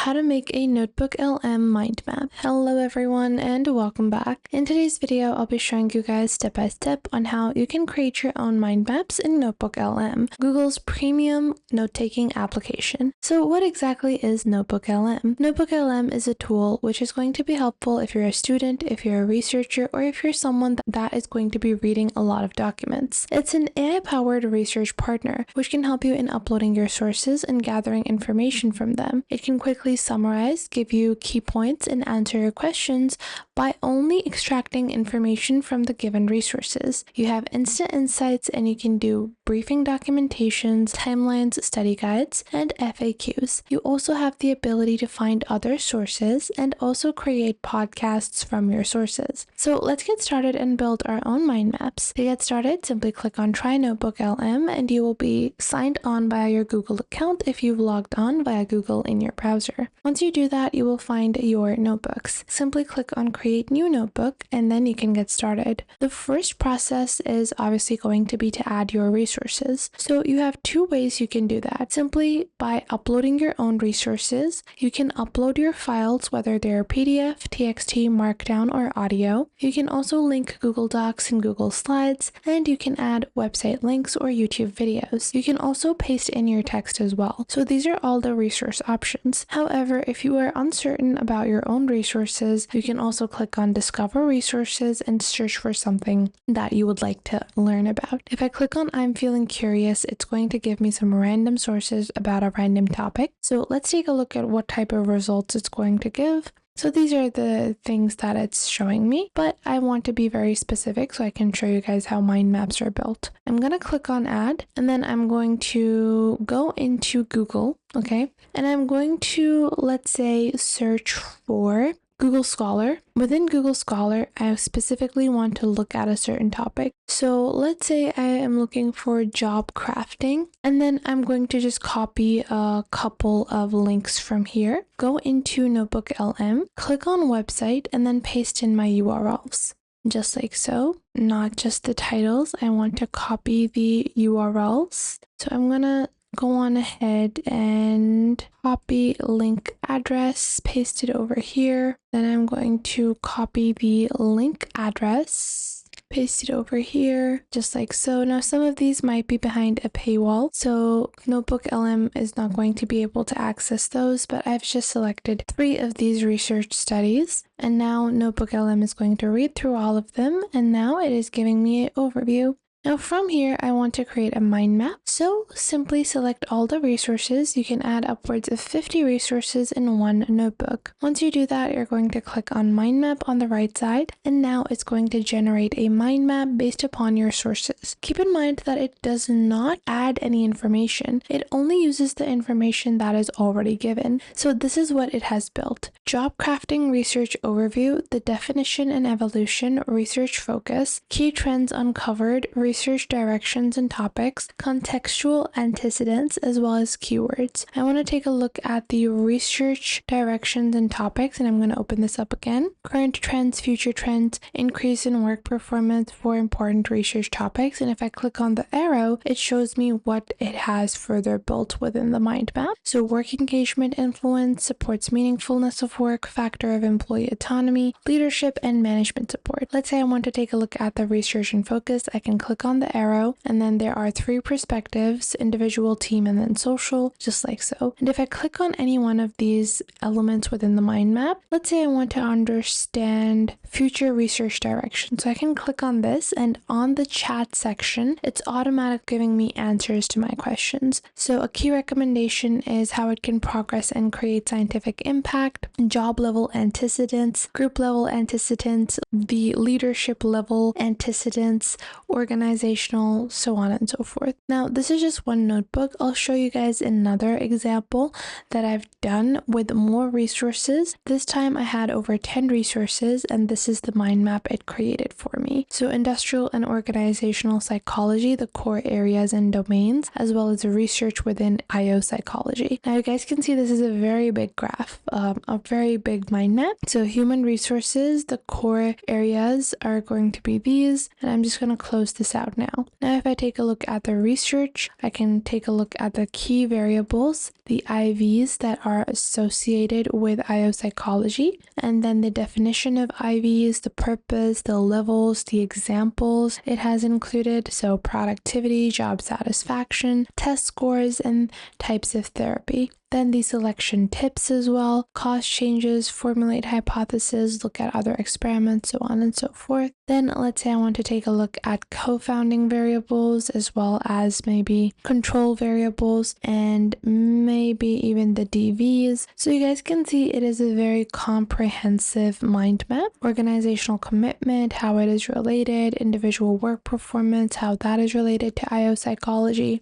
how to make a NotebookLM mind map. Hello everyone and welcome back. In today's video, I'll be showing you guys step by step on how you can create your own mind maps in NotebookLM, Google's premium note-taking application. So what exactly is NotebookLM? NotebookLM is a tool which is going to be helpful if you're a student, if you're a researcher, or if you're someone that is going to be reading a lot of documents. It's an AI-powered research partner which can help you in uploading your sources and gathering information from them. It can quickly summarize, give you key points, and answer your questions by only extracting information from the given resources. You have instant insights and you can do briefing documentations, timelines, study guides, and FAQs. You also have the ability to find other sources and also create podcasts from your sources. So let's get started and build our own mind maps. To get started, simply click on Try NotebookLM and you will be signed on via your Google account if you've logged on via Google in your browser. Once you do that, you will find your notebooks. Simply click on Create New Notebook and then you can get started. The first process is obviously going to be to add your resources. So you have two ways you can do that. Simply by uploading your own resources. You can upload your files, whether they're PDF, TXT, Markdown, or audio. You can also link Google Docs and Google Slides, and you can add website links or YouTube videos. You can also paste in your text as well. So these are all the resource options. However, if you are uncertain about your own resources, you can also click on Discover Resources and search for something that you would like to learn about. If I click on I'm feeling curious, it's going to give me some random sources about a random topic. So let's take a look at what type of results it's going to give. So these are the things that it's showing me, but I want to be very specific so I can show you guys how mind maps are built. I'm going to click on add and then I'm going to go into Google, okay? And I'm going to, let's say, search for Google Scholar. Within Google Scholar, I specifically want to look at a certain topic. So let's say I am looking for job crafting, and then I'm going to just copy a couple of links from here, go into NotebookLM, click on website, and then paste in my URLs. Just like so, not just the titles. I want to copy the URLs. So I'm gonna go on ahead and copy link address, paste it over here. Then I'm going to copy the link address, paste it over here, just like so. Now some of these might be behind a paywall, so NotebookLM is not going to be able to access those, but I've just selected 3 of these research studies. And now NotebookLM is going to read through all of them, and now it is giving me an overview. Now from here, I want to create a mind map. So simply select all the resources. You can add upwards of 50 resources in one notebook. Once you do that, you're going to click on mind map on the right side. And now it's going to generate a mind map based upon your sources. Keep in mind that it does not add any information. It only uses the information that is already given. So this is what it has built. Job crafting research overview, the definition and evolution, research focus, key trends uncovered, research directions and topics, contextual antecedents, as well as keywords. I want to take a look at the research directions and topics, and I'm going to open this up again. Current trends, future trends, increase in work performance for important research topics. And if I click on the arrow, it shows me what it has further built within the mind map. So work engagement influence, supports meaningfulness of work, factor of employee autonomy, leadership, and management support. Let's say I want to take a look at the research and focus. I can click on the arrow, and then there are 3 perspectives: individual, team, and then social, just like so. And if I click on any one of these elements within the mind map, let's say I want to understand future research direction. So I can click on this, and on the chat section, it's automatic giving me answers to my questions. So a key recommendation is how it can progress and create scientific impact, job level antecedents, group level antecedents, the leadership level antecedents, organizational, so on and so forth. Now, this is just one notebook. I'll show you guys another example that I've done with more resources. This time I had over 10 resources, and this is the mind map it created for me. So industrial and organizational psychology, the core areas and domains, as well as research within IO psychology. Now you guys can see this is a very big graph, a very big mind map. So human resources, the core areas are going to be these, and I'm just going to close this out now. Now, if I take a look at the research, I can take a look at the key variables, the IVs that are associated with IO psychology, and then the definition of IVs, the purpose, the levels, the examples it has included, so productivity, job satisfaction, test scores, and types of therapy. Then the selection tips as well, cause changes, formulate hypotheses, look at other experiments, so on and so forth. Then let's say I want to take a look at confounding variables as well as maybe control variables and maybe even the DVs. So you guys can see it is a very comprehensive mind map. Organizational commitment, how it is related, individual work performance, how that is related to IO psychology,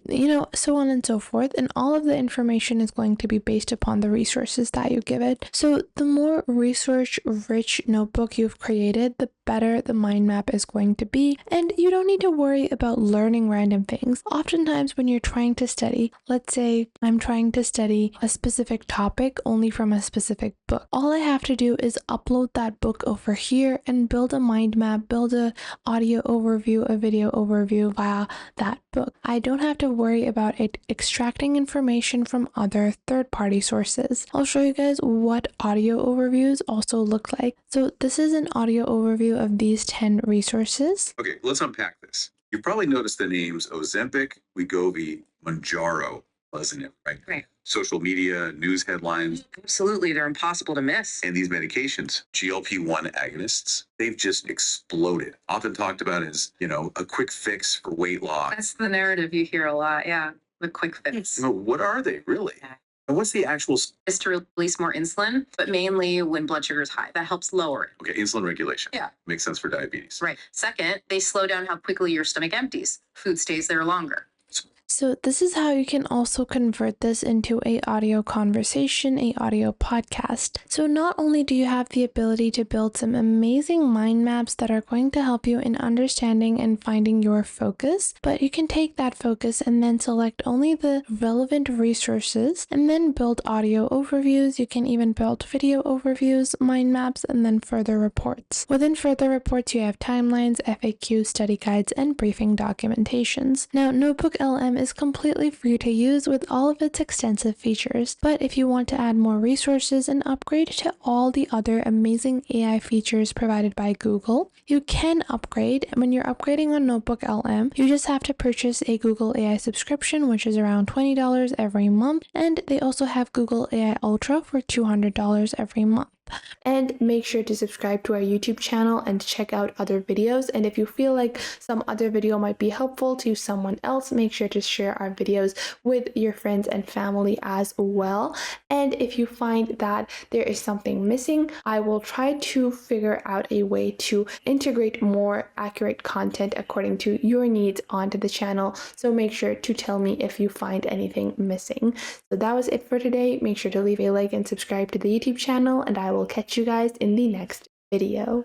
so on and so forth. And all of the information is going to be based upon the resources that you give it. So the more resource-rich notebook you've created, the better the mind map is going to be, and you don't need to worry about learning random things. Oftentimes when you're trying to study, let's say I'm trying to study a specific topic only from a specific book, all I have to do is upload that book over here and build a mind map, build a audio overview, a video overview via that book. I don't have to worry about it extracting information from other third-party sources. I'll show you guys what audio overviews also look like. So this is an audio overview of these 10 resources. Okay, let's unpack this. You've probably noticed the names Ozempic, Wegovy, Mounjaro, wasn't it, right? Right. Social media, news headlines. Absolutely, they're impossible to miss. And these medications, GLP-1 agonists, they've just exploded. Often talked about as, a quick fix for weight loss. That's the narrative you hear a lot, yeah. The quick fix. What are they really? And what's the actual? Is to release more insulin, but mainly when blood sugar is high. That helps lower it. Okay, insulin regulation. Yeah. Makes sense for diabetes. Right. Second, they slow down how quickly your stomach empties. Food stays there longer. So this is how you can also convert this into a audio conversation, a audio podcast. So not only do you have the ability to build some amazing mind maps that are going to help you in understanding and finding your focus, but you can take that focus and then select only the relevant resources and then build audio overviews. You can even build video overviews, mind maps, and then further reports. Within further reports, you have timelines, FAQs, study guides, and briefing documentations. Now, NotebookLM is completely free to use with all of its extensive features, but if you want to add more resources and upgrade to all the other amazing AI features provided by Google, you can upgrade. When you're upgrading on NotebookLM, you just have to purchase a Google AI subscription, which is around $20 every month, and they also have Google AI Ultra for $200 every month. And make sure to subscribe to our YouTube channel and check out other videos. And if you feel like some other video might be helpful to someone else, make sure to share our videos with your friends and family as well. And if you find that there is something missing, I will try to figure out a way to integrate more accurate content according to your needs onto the channel. So make sure to tell me if you find anything missing. So that was it for today. Make sure to leave a like and subscribe to the YouTube channel, and I will catch you guys in the next video.